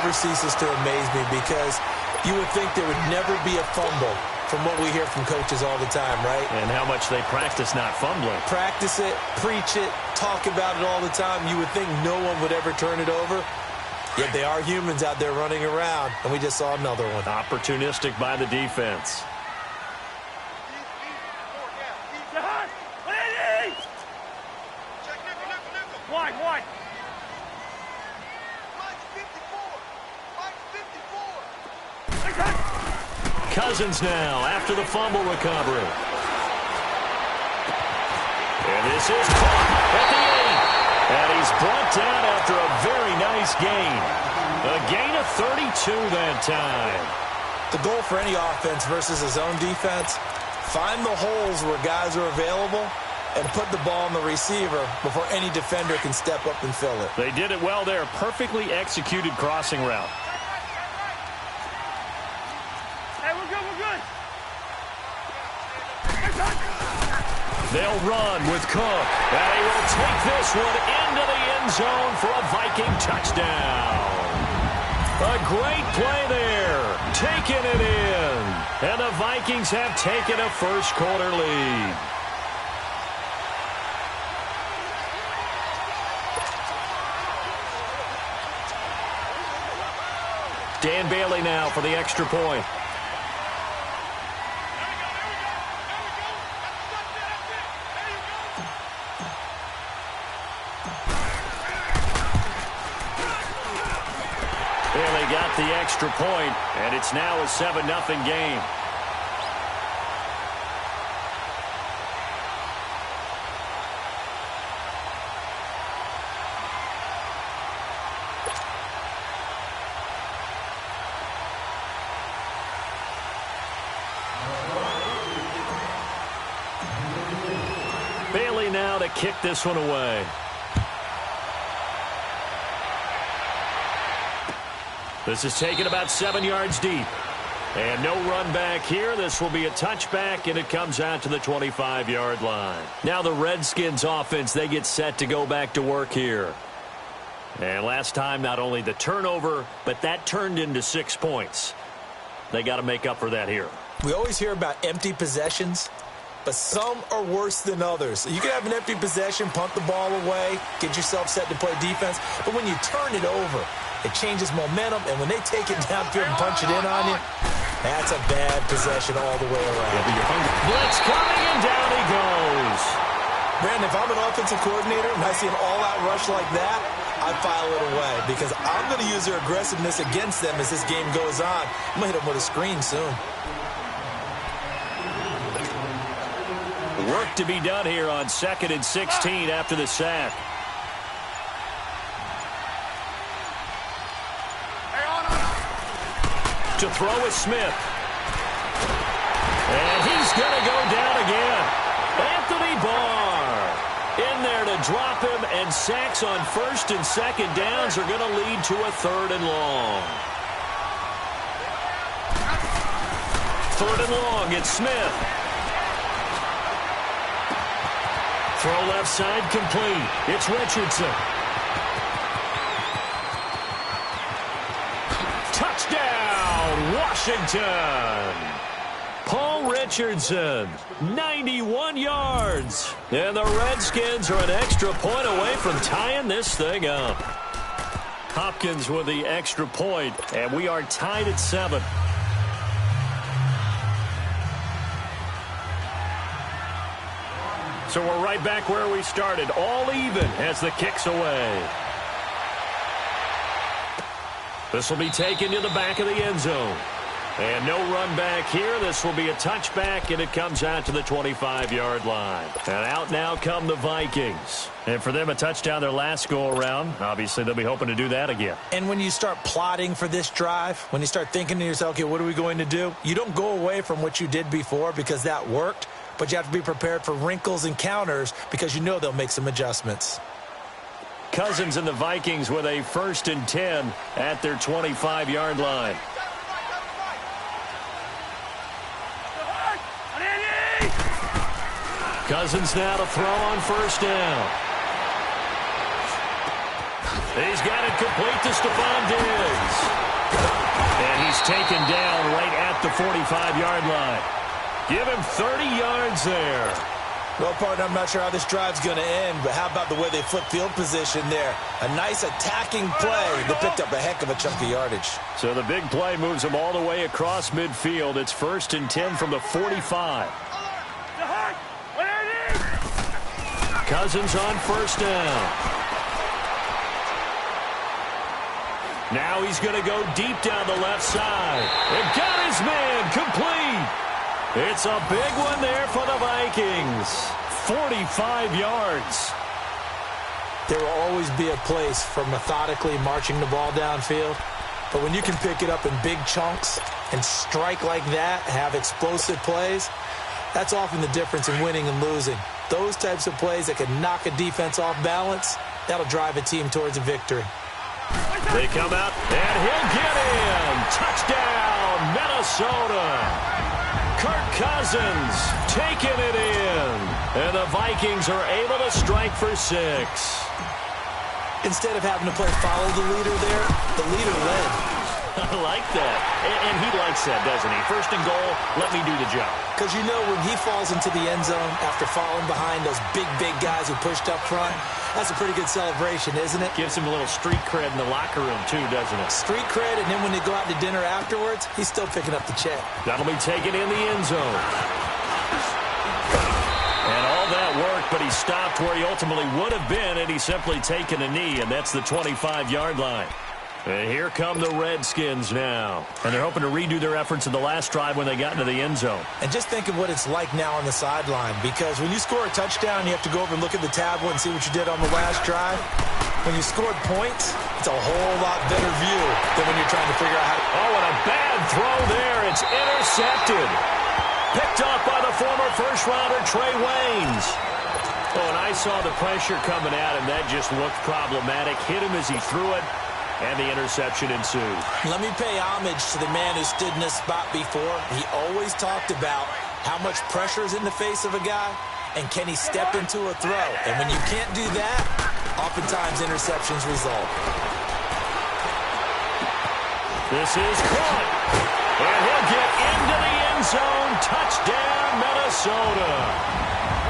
never ceases to amaze me because you would think there would never be a fumble from what we hear from coaches all the time, right? And how much they practice not fumbling. Practice it, preach it, talk about it all the time. You would think no one would ever turn it over. Yet they are humans out there running around, and we just saw another one. Opportunistic by the defense. Wide. Cousins now after the fumble recovery. And this is caught at the 8. And he's brought down after a very nice gain. A gain of 32 that time. The goal for any offense versus his own defense, find the holes where guys are available and put the ball on the receiver before any defender can step up and fill it. They did it well there. Perfectly executed crossing route. They'll run with Cook. And he will take this one into the end zone for a Viking touchdown. A great play there. Taking it in. And the Vikings have taken a first quarter lead. Dan Bailey now for the extra point. Bailey got the extra point, and it's now a 7-0 game. Bailey now to kick this one away. This is taken about 7 yards deep. And no run back here. This will be a touchback, and it comes out to the 25-yard line. Now the Redskins offense, they get set to go back to work here. And last time, not only the turnover, but that turned into 6 points. They got to make up for that here. We always hear about empty possessions, but some are worse than others. You can have an empty possession, punt the ball away, get yourself set to play defense, but when you turn it over, it changes momentum, and when they take it downfield and punch it in on you, that's a bad possession all the way around. Blitz coming, and down he goes. Brandon, if I'm an offensive coordinator and I see an all-out rush like that, I file it away because I'm going to use their aggressiveness against them as this game goes on. I'm going to hit them with a screen soon. Work to be done here on 2nd and 16 after the sack. To throw is Smith. And he's going to go down again. Anthony Barr in there to drop him, and sacks on 1st and 2nd downs are going to lead to a 3rd and long. 3rd and long, it's Smith. Throw left side complete. It's Richardson. Touchdown, Washington. Paul Richardson, 91 yards. And the Redskins are an extra point away from tying this thing up. Hopkins with the extra point, and we are tied at 7. So we're right back where we started, all even as the kick's away. This will be taken to the back of the end zone. And no run back here. This will be a touchback, and it comes out to the 25-yard line. And out now come the Vikings. And for them, a touchdown their last go-around. Obviously, they'll be hoping to do that again. And when you start plotting for this drive, when you start thinking to yourself, okay, what are we going to do? You don't go away from what you did before because that worked, but you have to be prepared for wrinkles and counters because you know they'll make some adjustments. Cousins and the Vikings with a 1st and 10 at their 25-yard line. Cousins now to throw on 1st down. He's got it complete to Stephon Diggs. taken down right at the 45-yard line. Give him 30 yards there. Well, partner, I'm not sure how this drive's going to end, but how about the way they flip field position there? A nice attacking play that picked up a heck of a chunk of yardage. So the big play moves them all the way across midfield. It's 1st and 10 from the 45. Cousins on 1st down. Now he's going to go deep down the left side. And got his man complete. It's a big one there for the Vikings. 45 yards. There will always be a place for methodically marching the ball downfield. But when you can pick it up in big chunks and strike like that, have explosive plays, that's often the difference in winning and losing. Those types of plays that can knock a defense off balance, that'll drive a team towards a victory. They come out, and he'll get in. Touchdown, Minnesota. Kirk Cousins taking it in. And the Vikings are able to strike for 6. Instead of having to play follow the leader there, the leader led. I like that. And he likes that, doesn't he? 1st and goal, let me do the job. Because you know when he falls into the end zone after falling behind those big guys who pushed up front, that's a pretty good celebration, isn't it? Gives him a little street cred in the locker room, too, doesn't it? Street cred, and then when they go out to dinner afterwards, he's still picking up the check. That'll be taken in the end zone. And all that worked, but he stopped where he ultimately would have been, and he's simply taken a knee, and that's the 25-yard line. And here come the Redskins now. And they're hoping to redo their efforts in the last drive when they got into the end zone. And just think of what it's like now on the sideline, because when you score a touchdown, you have to go over and look at the tablet and see what you did on the last drive. When you scored points, it's a whole lot better view than when you're trying to figure out how to... Oh, and a bad throw there. It's intercepted. Picked up by the former first-rounder Trey Waynes. Oh, and I saw the pressure coming at him. That just looked problematic. Hit him as he threw it. And the interception ensued. Let me pay homage to the man who stood in this spot before. He always talked about how much pressure is in the face of a guy, and can he step into a throw. And when you can't do that, oftentimes interceptions result. This is caught. And he'll get into the end zone. Touchdown, Minnesota.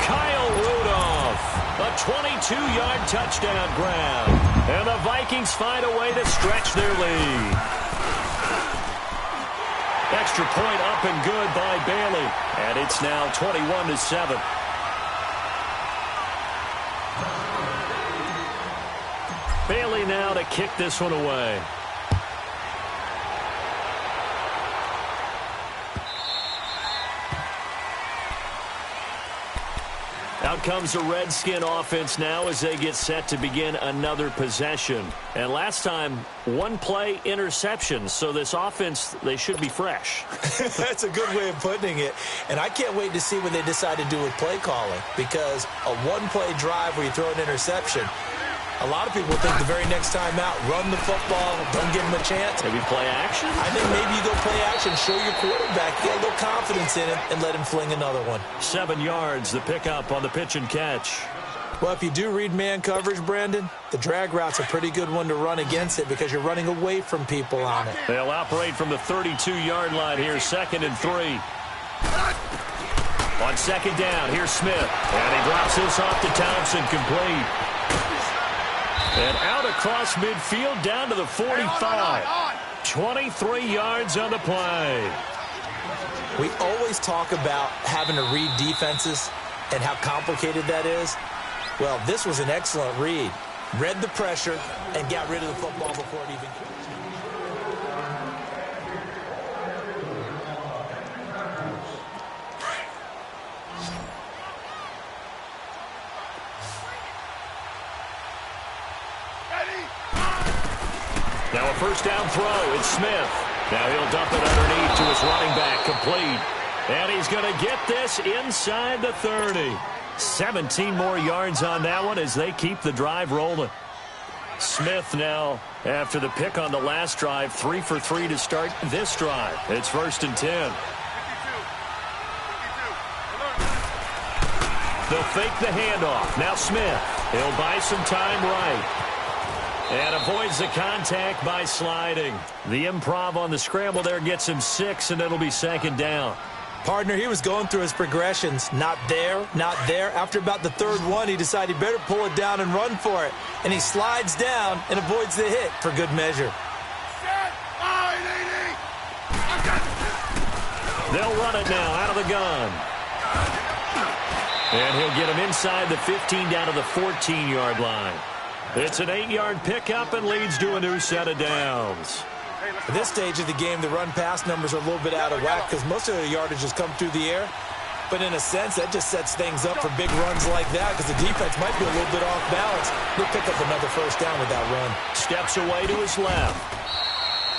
Kyle Rudolph, a 22-yard touchdown grab. And the Vikings find a way to stretch their lead. Extra point up and good by Bailey. And it's now 21-7. Bailey now to kick this one away. Out comes the Redskin offense now as they get set to begin another possession. And last time, one play interception. So this offense, they should be fresh. That's a good way of putting it. And I can't wait to see what they decide to do with play calling. Because a one-play drive where you throw an interception, a lot of people think the very next time out, run the football, don't give him a chance. Maybe play action? I think maybe you go play action, show your quarterback, get a little confidence in him, and let him fling another one. 7 yards, the pickup on the pitch and catch. Well, if you do read man coverage, Brandon, the drag route's a pretty good one to run against it because you're running away from people on it. They'll operate from the 32-yard line here, 2nd and 3. On 2nd down, here's Smith. And he drops this off to Thompson, complete. And out across midfield down to the 45. 23 yards on the play. We always talk about having to read defenses and how complicated that is. Well, this was an excellent read. Read the pressure and got rid of the football before it even came. Now a first down throw. It's Smith. Now he'll dump it underneath to his running back, complete. And he's going to get this inside the 30. 17 more yards on that one as they keep the drive rolling. Smith now, after the pick on the last drive, 3 for 3 to start this drive. It's 1st and 10. They'll fake the handoff. Now Smith. He'll buy some time right. And avoids the contact by sliding. The improv on the scramble there gets him 6, and it'll be second down. Partner, he was going through his progressions. Not there, not there. After about the third one, he decided he better pull it down and run for it. And he slides down and avoids the hit for good measure. They'll run it now out of the gun. And he'll get him inside the 15 down to the 14-yard line. It's an 8-yard pickup and leads to a new set of downs. At this stage of the game, the run-pass numbers are a little bit out of whack because most of the yardage has come through the air. But in a sense, that just sets things up for big runs like that because the defense might be a little bit off balance. They'll pick up another first down with that run. Steps away to his left.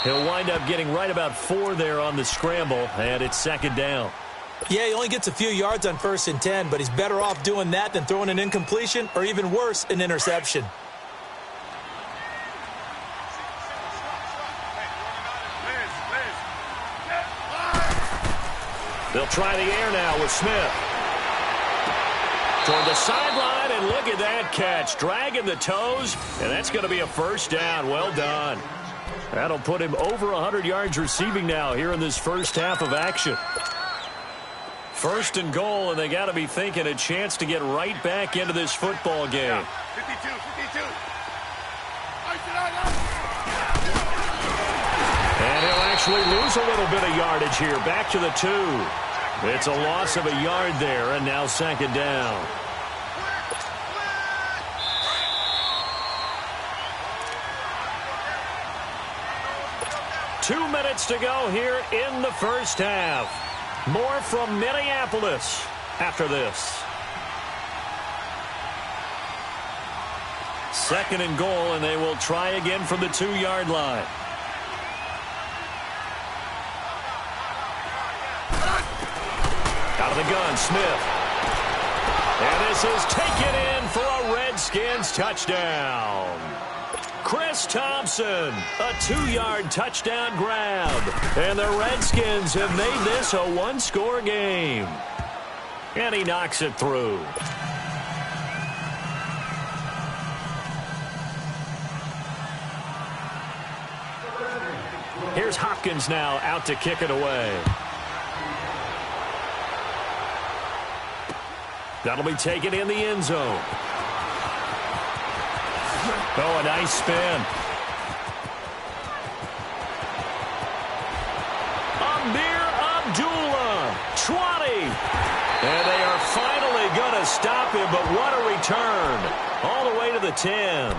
He'll wind up getting right about 4 there on the scramble, and it's second down. Yeah, he only gets a few yards on 1st and 10, but he's better off doing that than throwing an incompletion or even worse, an interception. They'll try the air now with Smith. Toward the sideline, and look at that catch. Dragging the toes, and that's going to be a first down. Well done. That'll put him over 100 yards receiving now here in this first half of action. First and goal, and they got to be thinking a chance to get right back into this football game. 52. And he'll actually lose a little bit of yardage here. Back to the 2. It's a loss of a yard there, and now second down. Two minutes to go here in the first half. More from Minneapolis after this. Second and goal, and they will try again from the 2-yard line. Out of the gun, Smith. And this is taken in for a Redskins touchdown. Chris Thompson, a 2-yard touchdown grab. And the Redskins have made this a 1-score game. And he knocks it through. Here's Hopkins now out to kick it away. That'll be taken in the end zone. Oh, a nice spin. Amir Abdullah, 20. And they are finally going to stop him, but what a return. All the way to the 10.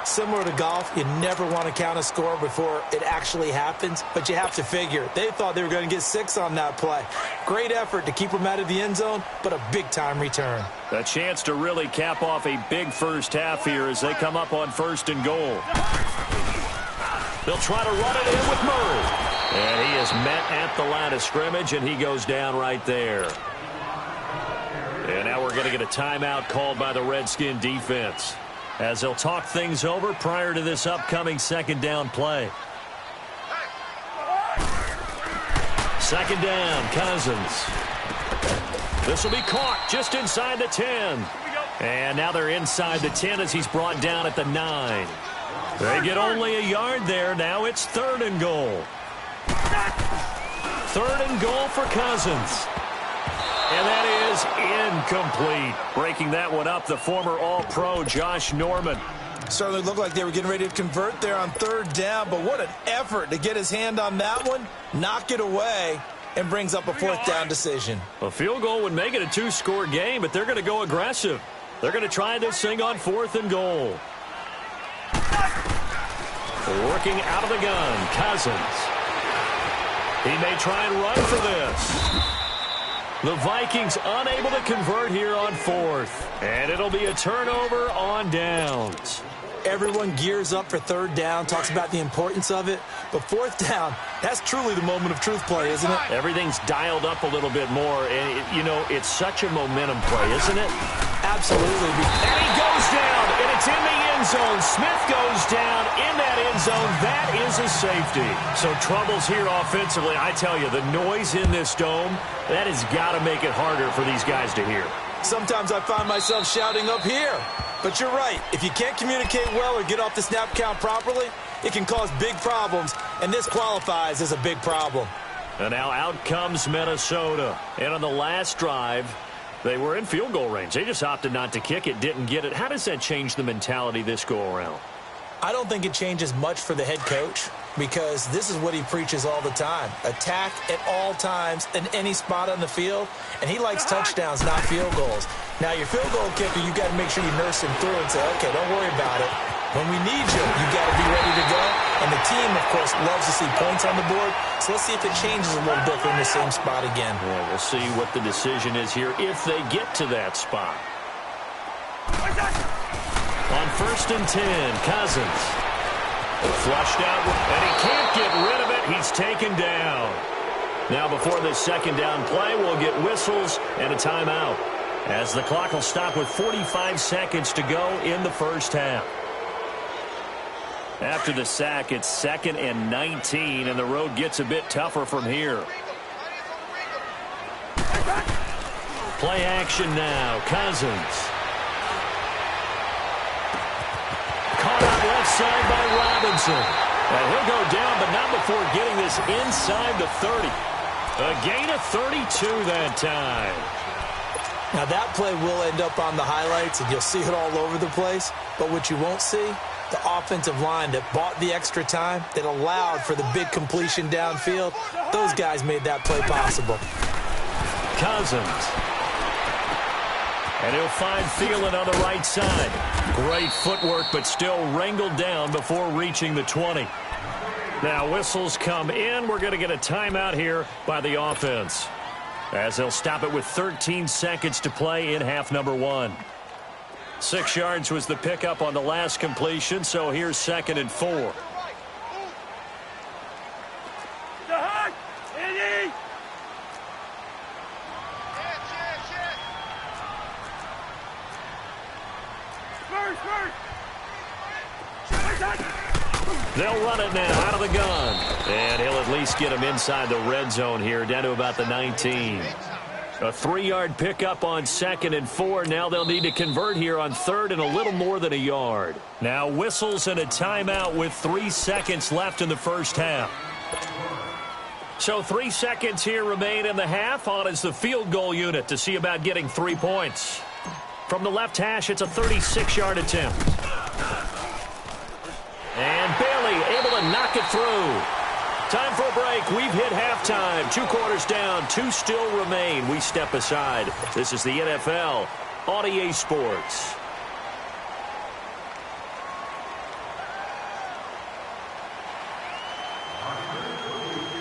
Similar to golf, you never want to count a score before it actually happens, but you have to figure. They thought they were going to get 6 on that play. Great effort to keep them out of the end zone, but a big-time return. A chance to really cap off a big first half here as they come up on 1st and goal. They'll try to run it in with Murray. And he is met at the line of scrimmage, and he goes down right there. And now we're going to get a timeout called by the Redskin defense, as they'll talk things over prior to this upcoming second down play. Second down, Cousins. This will be caught just inside the 10. And now they're inside the 10 as he's brought down at the 9. They get only a yard there. Now it's 3rd and goal. 3rd and goal for Cousins. And that is incomplete. Breaking that one up, the former All-Pro Josh Norman. Certainly looked like they were getting ready to convert there on 3rd down, but what an effort to get his hand on that one, knock it away, and brings up a 4th down decision. A field goal would make it a 2-score game, but they're going to go aggressive. They're going to try this thing on 4th and goal. Working out of the gun, Cousins. He may try and run for this. The Vikings unable to convert here on 4th. And it'll be a turnover on downs. Everyone gears up for 3rd down, talks about the importance of it. But 4th down, that's truly the moment of truth play, isn't it? Everything's dialed up a little bit more. And, it's such a momentum play, isn't it? Absolutely. And he goes down, and it's in the end zone. Smith goes down in that end zone. That is a safety. So troubles here offensively. I tell you, the noise in this dome, that has got to make it harder for these guys to hear. Sometimes I find myself shouting up here. But you're right. If you can't communicate well or get off the snap count properly, it can cause big problems, and this qualifies as a big problem. And now out comes Minnesota. And on the last drive, they were in field goal range. They just opted not to kick it, didn't get it. How does that change the mentality this go-around? I don't think it changes much for the head coach because this is what he preaches all the time. Attack at all times in any spot on the field, and he likes touchdowns, not field goals. Now, your field goal kicker, you got to make sure you nurse him through and say, okay, don't worry about it. When we need you, you got to be ready to go. And the team, of course, loves to see points on the board. So let's see if it changes a little bit from the same spot again. Yeah, we'll see what the decision is here if they get to that spot. On 1st and 10, Cousins. Flushed out, and he can't get rid of it. He's taken down. Now before this second down play, we'll get whistles and a timeout, as the clock will stop with 45 seconds to go in the first half. After the sack, it's 2nd and 19, and the road gets a bit tougher from here. Play action now, Cousins. Caught out left side by Robinson. And he'll go down, but not before getting this inside the 30. A gain of 32 that time. Now, that play will end up on the highlights, and you'll see it all over the place. But what you won't see, the offensive line that bought the extra time, that allowed for the big completion downfield, those guys made that play possible. Cousins. And he'll find Thielen on the right side. Great footwork, but still wrangled down before reaching the 20. Now whistles come in. We're going to get a timeout here by the offense, as they'll stop it with 13 seconds to play in half number 1. 6 yards was the pickup on the last completion, so here's 2nd and 4. They'll run it now out of the gun. And he'll at least get him inside the red zone here, down to about the 19. A 3-yard pickup on 2nd and 4. Now they'll need to convert here on 3rd and a little more than a yard. Now whistles and a timeout with 3 seconds left in the first half. So 3 seconds here remain in the half. On is the field goal unit to see about getting 3 points. From the left hash, it's a 36-yard attempt. And Bailey able to knock it through. Time for a break. We've hit halftime. 2 quarters down. 2 still remain. We step aside. This is the NFL on EA Sports.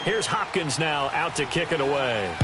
Here's Hopkins now out to kick it away.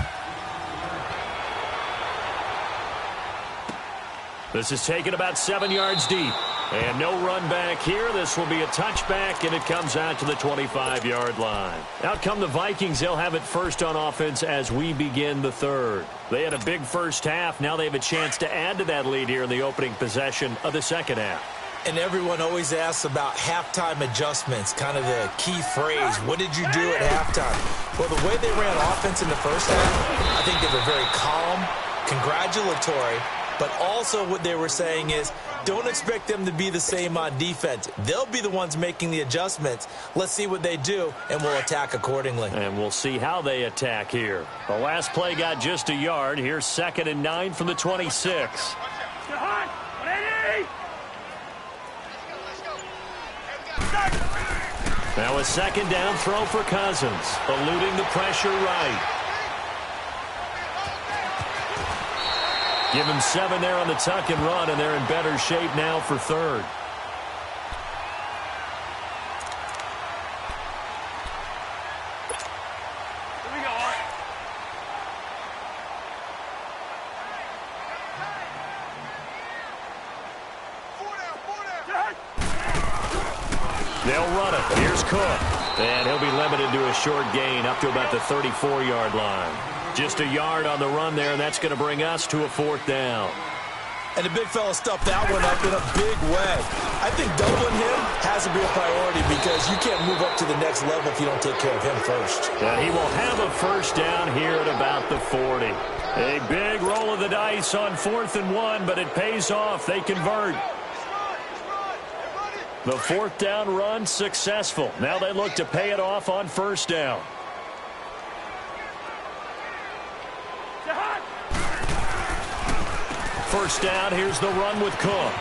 This is taken about 7 yards deep. And no run back here. This will be a touchback, and it comes out to the 25-yard line. Out come the Vikings. They'll have it first on offense as we begin the 3rd. They had a big first half. Now they have a chance to add to that lead here in the opening possession of the second half. And everyone always asks about halftime adjustments, kind of the key phrase. What did you do at halftime? Well, the way they ran offense in the first half, I think they were very calm, congratulatory, but also what they were saying is, don't expect them to be the same on defense. They'll be the ones making the adjustments. Let's see what they do, and we'll attack accordingly. And we'll see how they attack here. The last play got just a yard. Here's 2nd and 9 from the 26. Now a 2nd down throw for Cousins, eluding the pressure right. Give him 7 there on the tuck and run, and they're in better shape now for 3rd. Here we go. They'll run it. Here's Cook. And he'll be limited to a short gain up to about the 34-yard line. Just a yard on the run there, and that's going to bring us to a 4th down. And the big fella stuffed that one up in a big way. I think doubling him has to be a priority because you can't move up to the next level if you don't take care of him first. And he will have a first down here at about the 40. A big roll of the dice on 4th and 1, but it pays off. They convert. The fourth down run successful. Now they look to pay it off on first down. First down, here's the run with Cook.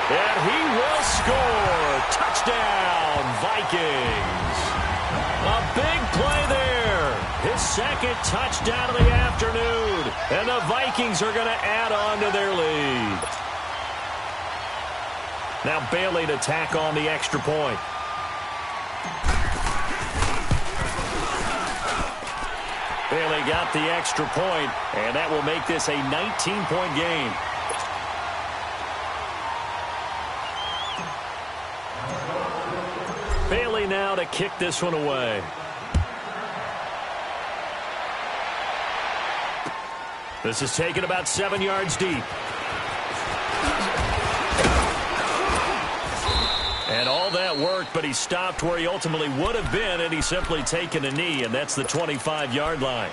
And he will score. Touchdown, Vikings. A big play there. His second touchdown of the afternoon. And the Vikings are going to add on to their lead. Now Bailey to tack on the extra point. Bailey got the extra point, and that will make this a 19-point game. Bailey now to kick this one away. This is taken about 7 yards deep. And all that worked, but he stopped where he ultimately would have been, and he's simply taken a knee, and that's the 25-yard line.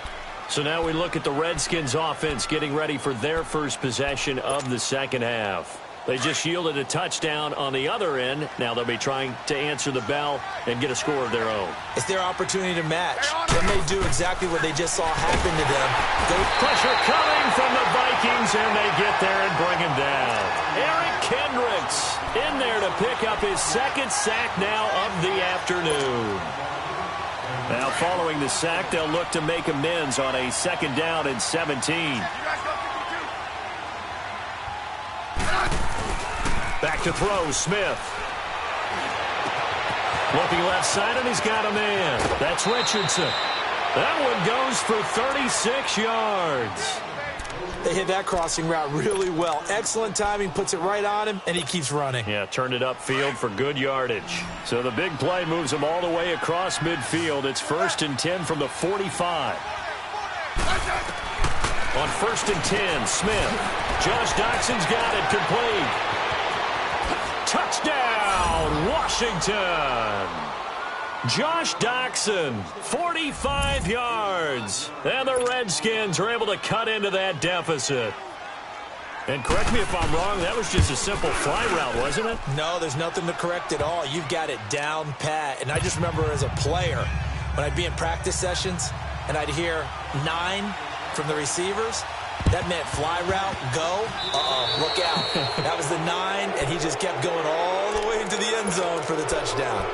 So now we look at the Redskins offense getting ready for their first possession of the second half. They just yielded a touchdown on the other end. Now they'll be trying to answer the bell and get a score of their own. It's their opportunity to match. They may do exactly what they just saw happen to them. Pressure coming from the Vikings, and they get there and bring him down. Eric Kendricks in there to pick up his second sack now of the afternoon. Now following the sack, they'll look to make amends on a second down and 17. Back to throw, Smith. Looking left side, and he's got a man. That's Richardson. That one goes for 36 yards. They hit that crossing route really well. Excellent timing, puts it right on him, and he keeps running. Yeah, turned it upfield for good yardage. So the big play moves him all the way across midfield. It's 1st and 10 from the 45. On 1st and 10, Smith. Josh Doxson's got it, complete. Touchdown, Washington. Josh Doxson, 45 yards. And the Redskins are able to cut into that deficit. And correct me if I'm wrong, that was just a simple fly route, wasn't it? No, there's nothing to correct at all. You've got it down pat. And I just remember as a player, when I'd be in practice sessions, and I'd hear 9 from the receivers, that meant fly route, go, look out. That was the 9, and he just kept going all the way into the end zone for the touchdown.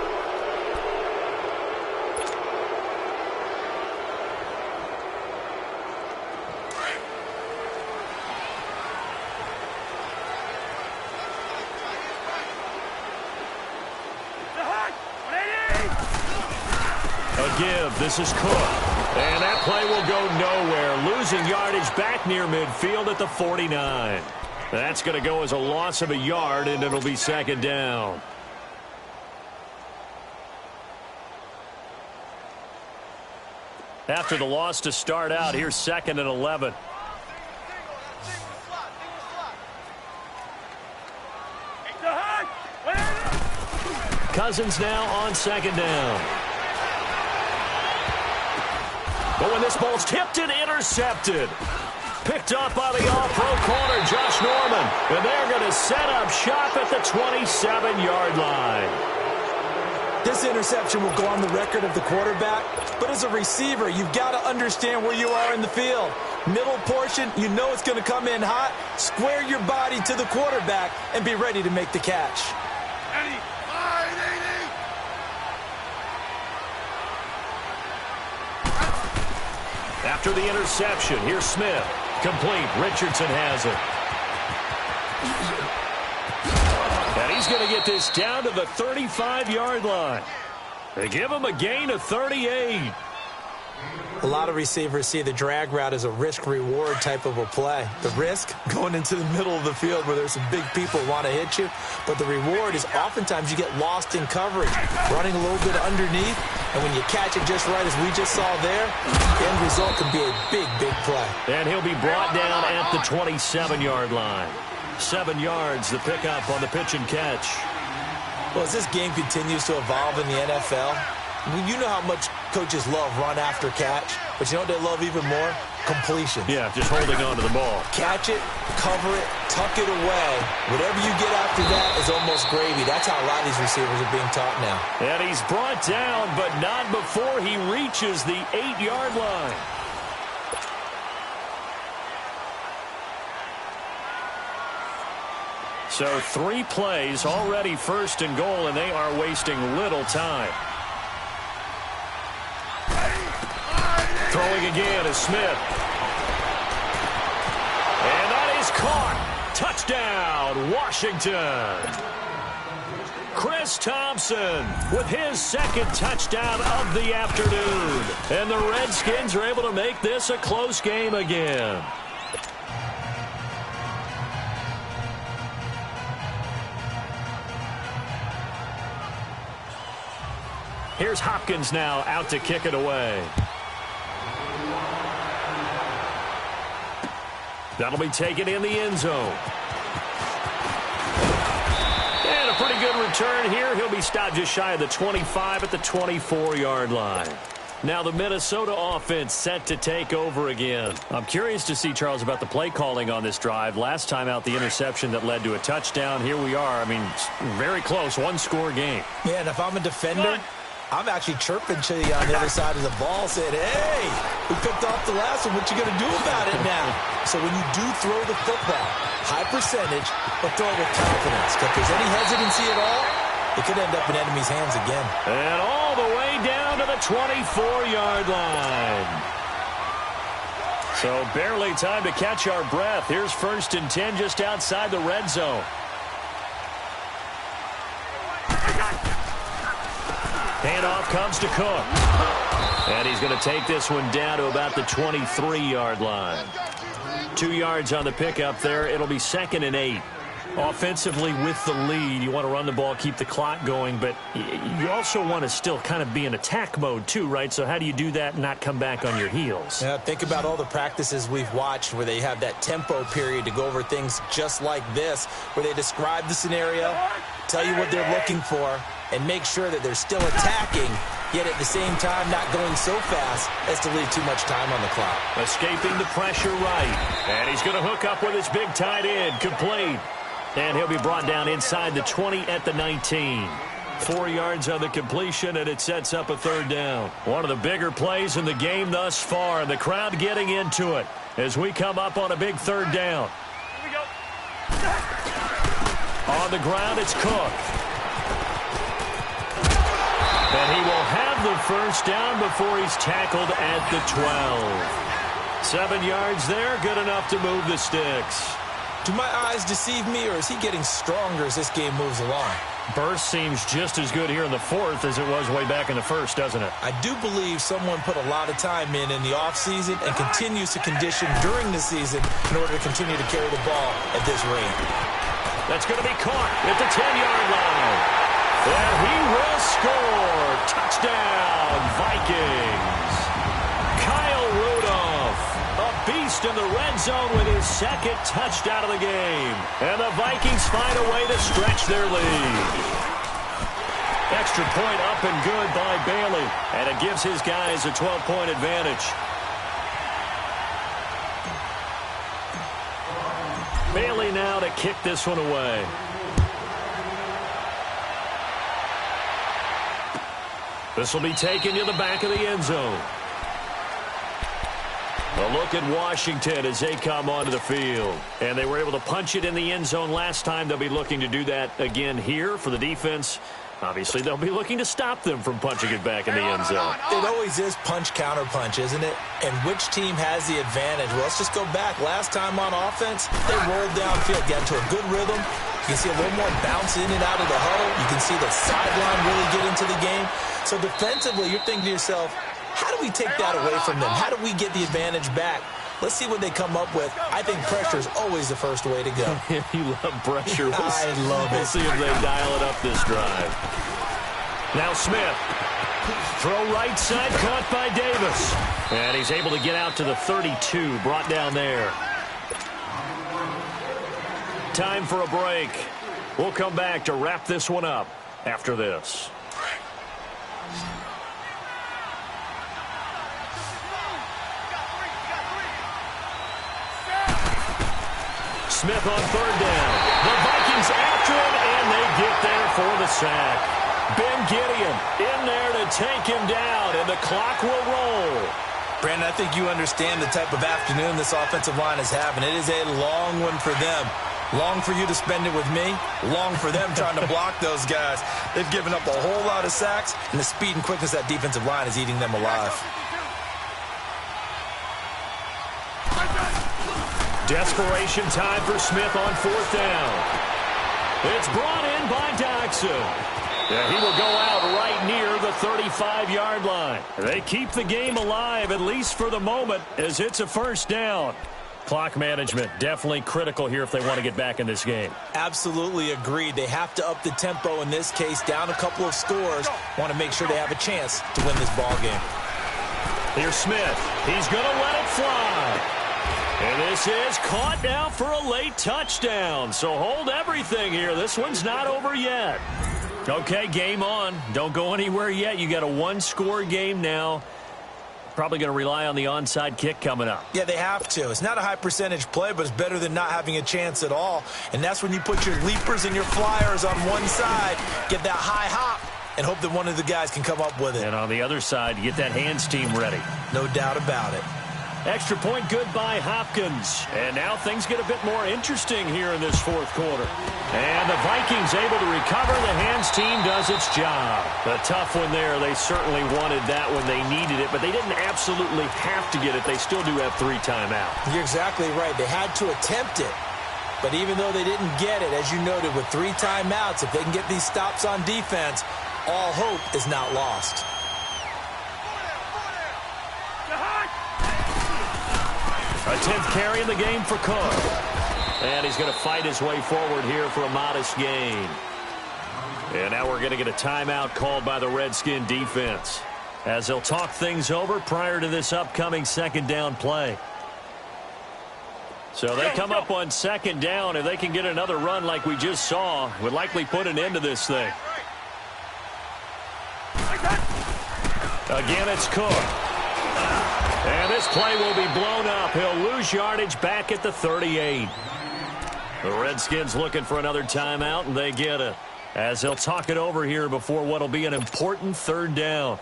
A give, this is Cook. And that play will go nowhere. Losing yardage back near midfield at the 49. That's going to go as a loss of a yard, and it'll be second down. After the loss to start out, here's 2nd and 11. Cousins now on 2nd down. But when this ball's tipped and intercepted. Picked up by the all-pro corner, Josh Norman. And they're going to set up shop at the 27-yard line. This interception will go on the record of the quarterback. But as a receiver, you've got to understand where you are in the field. Middle portion, you know it's going to come in hot. Square your body to the quarterback and be ready to make the catch. After the interception, here's Smith. Complete. Richardson has it. And he's going to get this down to the 35-yard line. They give him a gain of 38. A lot of receivers see the drag route as a risk-reward type of a play. The risk, going into the middle of the field where there's some big people who want to hit you. But the reward is oftentimes you get lost in coverage, running a little bit underneath. And when you catch it just right, as we just saw there, the end result can be a big, big play. And he'll be brought down at the 27-yard line. 7 yards, the pickup on the pitch and catch. Well, as this game continues to evolve in the NFL, you know how much coaches love run after catch, but you know what they love even more? completions. Yeah, just holding on to the ball. Catch it, cover it, tuck it away. Whatever you get after that is almost gravy. That's how a lot of these receivers are being taught now. And he's brought down, but not before he reaches the 8-yard line. So 3 plays, already 1st and goal, and they are wasting little time. Throwing again is Smith. And that is caught. Touchdown, Washington. Chris Thompson with his 2nd touchdown of the afternoon. And the Redskins are able to make this a close game again. Here's Hopkins now out to kick it away. That'll be taken in the end zone. And a pretty good return here. He'll be stopped just shy of the 25 at the 24-yard line. Now the Minnesota offense set to take over again. I'm curious to see, Charles, about the play calling on this drive. Last time out, the interception that led to a touchdown. Here we are. I mean, very close, 1-score game. Yeah, and if I'm a defender, I'm actually chirping to you on the other side of the ball, saying, hey, we picked off the last one. What you going to do about it now? So when you do throw the football, high percentage, but throw it with confidence. If there's any hesitancy at all, it could end up in enemy's hands again. And all the way down to the 24-yard line. So barely time to catch our breath. Here's 1st and 10 just outside the red zone. Handoff comes to Cook. And he's going to take this one down to about the 23-yard line. 2 yards on the pickup there. It'll be 2nd and 8. Offensively with the lead, you want to run the ball, keep the clock going, but you also want to still kind of be in attack mode too, right? So how do you do that and not come back on your heels? Yeah, think about all the practices we've watched where they have that tempo period to go over things just like this, where they describe the scenario, tell you what they're looking for, and make sure that they're still attacking, yet at the same time not going so fast as to leave too much time on the clock. Escaping the pressure right. And he's going to hook up with his big tight end. Complete. And he'll be brought down inside the 20 at the 19. 4 yards on the completion, and it sets up a 3rd down. One of the bigger plays in the game thus far. The crowd getting into it as we come up on a big 3rd down. Here we go. On the ground, it's Cook. And he will have the 1st down before he's tackled at the 12. 7 yards there, good enough to move the sticks. Do my eyes deceive me, or is he getting stronger as this game moves along? Burst seems just as good here in the 4th as it was way back in the 1st, doesn't it? I do believe someone put a lot of time in the offseason and continues to condition during the season in order to continue to carry the ball at this rate. That's going to be caught at the 10-yard line. And he will score. Touchdown, Vikings. Kyle Rudolph, a beast in the red zone with his 2nd touchdown of the game. And the Vikings find a way to stretch their lead. Extra point up and good by Bailey. And it gives his guys a 12-point advantage. Bailey now to kick this one away. This will be taken to the back of the end zone. A look at Washington as they come onto the field. And they were able to punch it in the end zone last time. They'll be looking to do that again here for the defense. Obviously, they'll be looking to stop them from punching it back in the end zone. It always is punch-counter-punch, isn't it? And which team has the advantage? Well, let's just go back. Last time on offense, they rolled downfield, got into a good rhythm. You can see a little more bounce in and out of the huddle. You can see the sideline really get into the game. So defensively, you're thinking to yourself, how do we take that away from them? How do we get the advantage back? Let's see what they come up with. I think pressure is always the first way to go. You love pressure. I love it. We'll see if they dial it up this drive. Now Smith. Throw right side, caught by Davis. And he's able to get out to the 32, brought down there. Time for a break. We'll come back to wrap this one up after this. Smith on third down. The Vikings after him, and they get there for the sack. Ben Gideon in there to take him down, and the clock will roll. Brandon, I think you understand the type of afternoon this offensive line is having. It is a long one for them. Long for you to spend it with me. Long for them trying to block those guys. They've given up a whole lot of sacks, and the speed and quickness of that defensive line is eating them alive. Desperation time for Smith on fourth down. It's brought in by Dodson. Yeah, he will go out right near the 35-yard line. They keep the game alive, at least for the moment, as it's a first down. Clock management definitely critical here if they want to get back in this game. Absolutely agreed. They have to up the tempo in this case, down a couple of scores. Want to make sure they have a chance to win this ball game. Here's Smith. He's going to let it fly. And this is caught now for a late touchdown. So hold everything here. This one's not over yet. Okay, game on. Don't go anywhere yet. You got a one-score game now. Probably going to rely on the onside kick coming up. Yeah, they have to. It's not a high percentage play, but it's better than not having a chance at all. And that's when you put your leapers and your flyers on one side, get that high hop, and hope that one of the guys can come up with it. And on the other side, you get that hands team ready. No doubt about it. Extra point good by Hopkins. And now things get a bit more interesting here in this fourth quarter. And the Vikings able to recover. The hands team does its job. A tough one there. They certainly wanted that when they needed it, but they didn't absolutely have to get it. They still do have 3 timeouts. You're exactly right. They had to attempt it. But even though they didn't get it, as you noted, with 3 timeouts, if they can get these stops on defense, all hope is not lost. A 10th carry in the game for Cook. And he's going to fight his way forward here for a modest gain. And now we're going to get a timeout called by the Redskin defense, as they'll talk things over prior to this upcoming second down play. So they come up on second down. If they can get another run like we just saw, would likely put an end to this thing. Again, it's Cook. And this play will be blown up. He'll lose yardage back at the 38. The Redskins looking for another timeout, and they get it, as they'll talk it over here before what will be an important third down.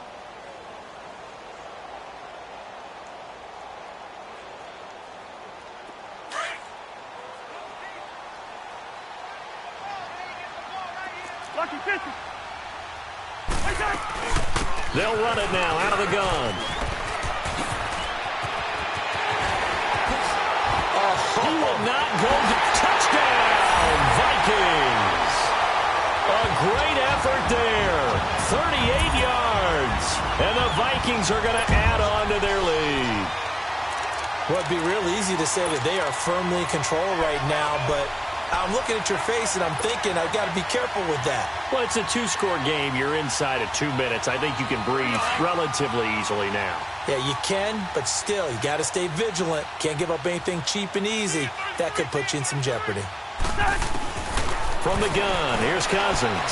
They'll run it now out of the gun. He will not go to touchdown, Vikings. A great effort there. 38 yards. And the Vikings are going to add on to their lead. Well, it'd be real easy to say that they are firmly in control right now, but I'm looking at your face and I'm thinking I've got to be careful with that. Well, it's a 2-score game. You're inside of 2 minutes. I think you can breathe relatively easily now. Yeah, you can, but still, you got to stay vigilant. Can't give up anything cheap and easy. That could put you in some jeopardy. From the gun, here's Cousins.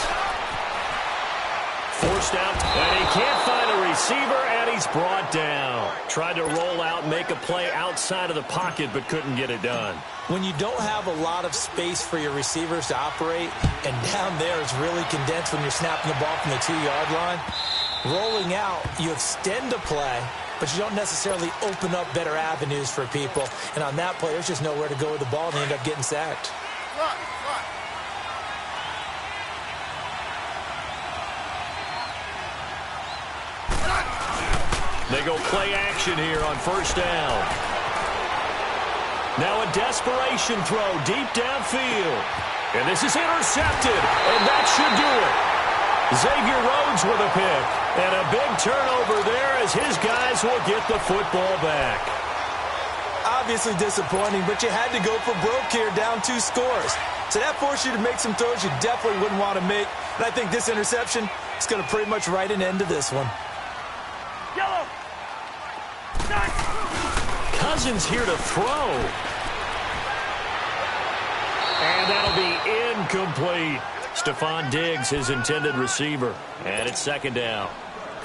Forced out, and he can't find a receiver, and he's brought down. Tried to roll out and make a play outside of the pocket, but couldn't get it done. When you don't have a lot of space for your receivers to operate, and down there it's really condensed when you're snapping the ball from the 2-yard line, rolling out, you extend a play, but you don't necessarily open up better avenues for people. And on that play, there's just nowhere to go with the ball, and they end up getting sacked. They go play action here on first down. Now a desperation throw deep downfield. And this is intercepted, and that should do it. Xavier Rhodes with a pick. And a big turnover there as his guys will get the football back. Obviously disappointing, but you had to go for broke here, down 2 scores. So that forced you to make some throws you definitely wouldn't want to make. And I think this interception is going to pretty much write an end to this one. Cousins here to throw. And that'll be incomplete. Stephon Diggs, his intended receiver. And it's second down.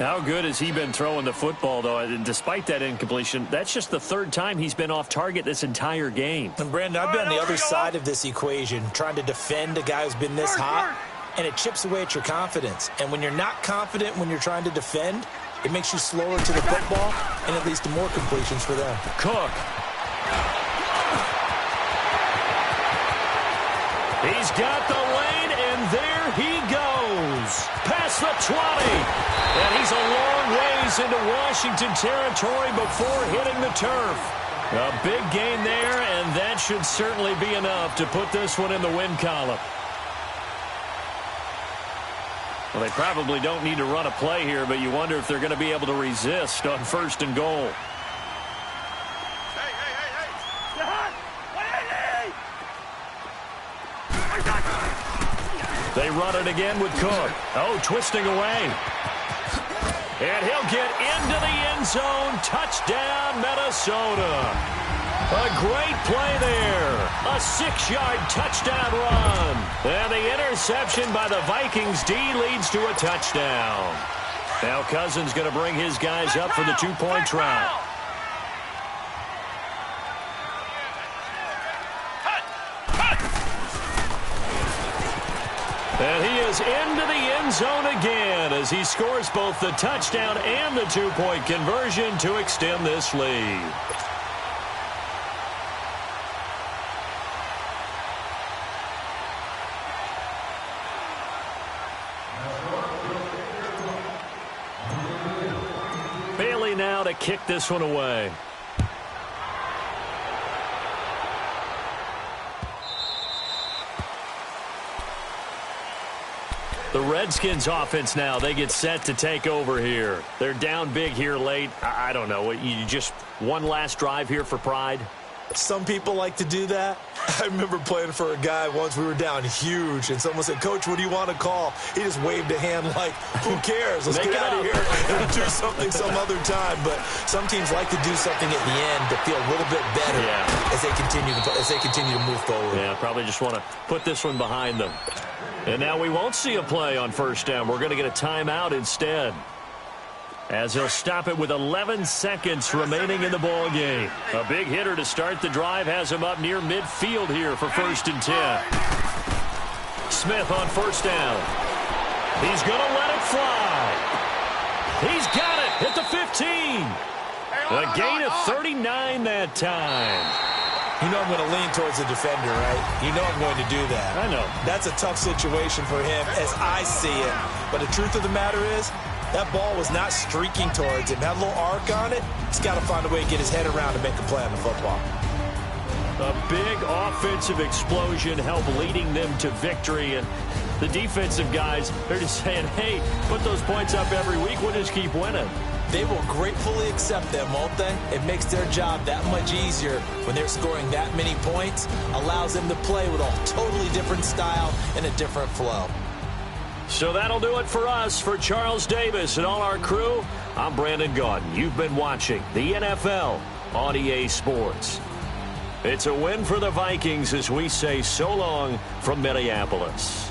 How good has he been throwing the football, though? Despite that incompletion, that's just the third time he's been off target this entire game. And, Brandon, I've been on the other side of this equation, trying to defend a guy who's been this hot, and it chips away at your confidence. And when you're not confident when you're trying to defend, it makes you slower to the football, and it leads to more completions for them. Cook. He's got the lane, and there he goes. Past the 20. And he's a long ways into Washington territory before hitting the turf. A big gain there, and that should certainly be enough to put this one in the win column. Well, they probably don't need to run a play here, but you wonder if they're going to be able to resist on 1st and goal. They run it again with Cook. Oh, twisting away. And he'll get into the end zone. Touchdown, Minnesota. A great play there. A 6-yard touchdown run. And the interception by the Vikings D leads to a touchdown. Now Cousins going to bring his guys up for the 2-point try. And he is into the end zone again as he scores both the touchdown and the 2-point conversion to extend this lead. Bailey now to kick this one away. The Redskins offense now, they get set to take over here. They're down big here late. I don't know. You just one last drive here for pride? Some people like to do that. I remember playing for a guy once. We were down huge, and someone said, "Coach, what do you want to call?" He just waved a hand like, who cares? Let's get out of here and do something some other time. But some teams like to do something at the end to feel a little bit better as they continue to move forward. Yeah, probably just want to put this one behind them. And now we won't see a play on 1st down. We're going to get a timeout instead, as he'll stop it with 11 seconds remaining in the ball game. A big hitter to start the drive has him up near midfield here for 1st and 10. Smith on 1st down. He's going to let it fly. He's got it at the 15. A gain of 39 that time. You know I'm going to lean towards the defender, right? You know I'm going to do that. I know. That's a tough situation for him as I see it. But the truth of the matter is, that ball was not streaking towards him. That little arc on it, he's got to find a way to get his head around to make a play on the football. A big offensive explosion helped leading them to victory. And the defensive guys, they're just saying, hey, put those points up every week. We'll just keep winning. They will gratefully accept them, won't they? It makes their job that much easier when they're scoring that many points. Allows them to play with a totally different style and a different flow. So that'll do it for us. For Charles Davis and all our crew, I'm Brandon Gaudin. You've been watching the NFL on EA Sports. It's a win for the Vikings as we say so long from Minneapolis.